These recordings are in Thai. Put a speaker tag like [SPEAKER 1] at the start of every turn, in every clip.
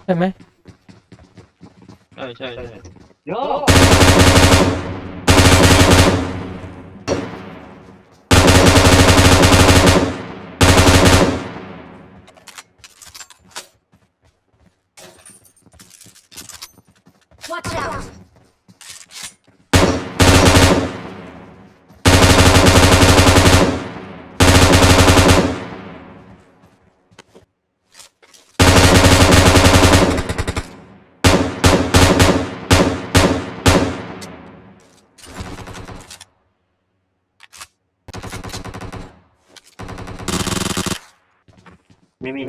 [SPEAKER 1] ใช่ไหม
[SPEAKER 2] ใช่โย
[SPEAKER 3] Watch out!
[SPEAKER 2] ไม่มี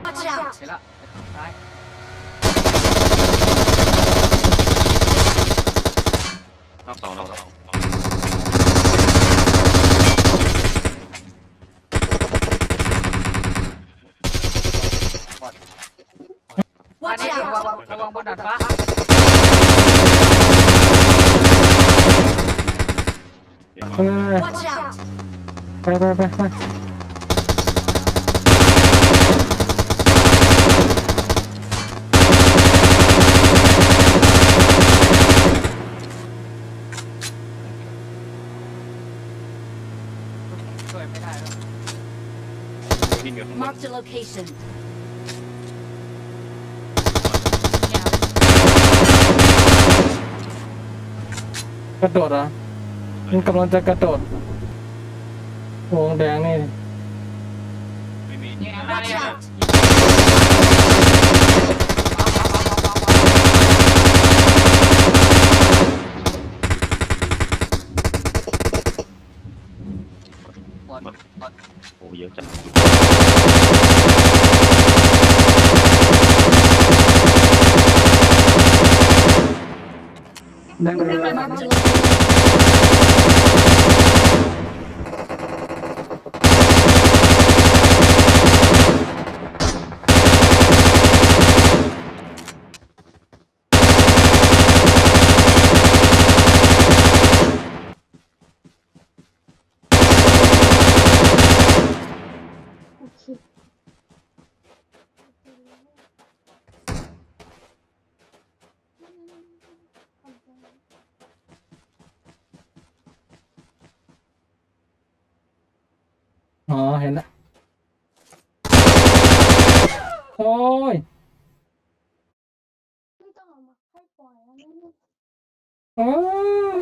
[SPEAKER 3] Watch out!
[SPEAKER 4] เห็นละซ้าย
[SPEAKER 2] นอกสอง
[SPEAKER 4] อัน
[SPEAKER 3] Watch
[SPEAKER 4] นี้ระ
[SPEAKER 3] out!
[SPEAKER 4] วังบนดาดฟ้า
[SPEAKER 3] Watch out!
[SPEAKER 1] ไป
[SPEAKER 4] ช่วยไม่ได้แล้ว
[SPEAKER 2] วิ่งอยู่ข้างบน
[SPEAKER 3] Marked a location.
[SPEAKER 1] กระโดดเหรอมันกำลังจะกระโดดวงแดงนี่
[SPEAKER 2] ไม่มี
[SPEAKER 4] นี่ข้างหน้า
[SPEAKER 3] Watch
[SPEAKER 4] เนี่ย
[SPEAKER 3] out!
[SPEAKER 4] หมด
[SPEAKER 2] โอ้เยอะจัง
[SPEAKER 1] แดง
[SPEAKER 3] Marked a location.
[SPEAKER 1] อ๋อเห็นละโอ้ย
[SPEAKER 5] ไม่ต้องเอามาให้ปล่อยแล้วนะ
[SPEAKER 1] โอ้ย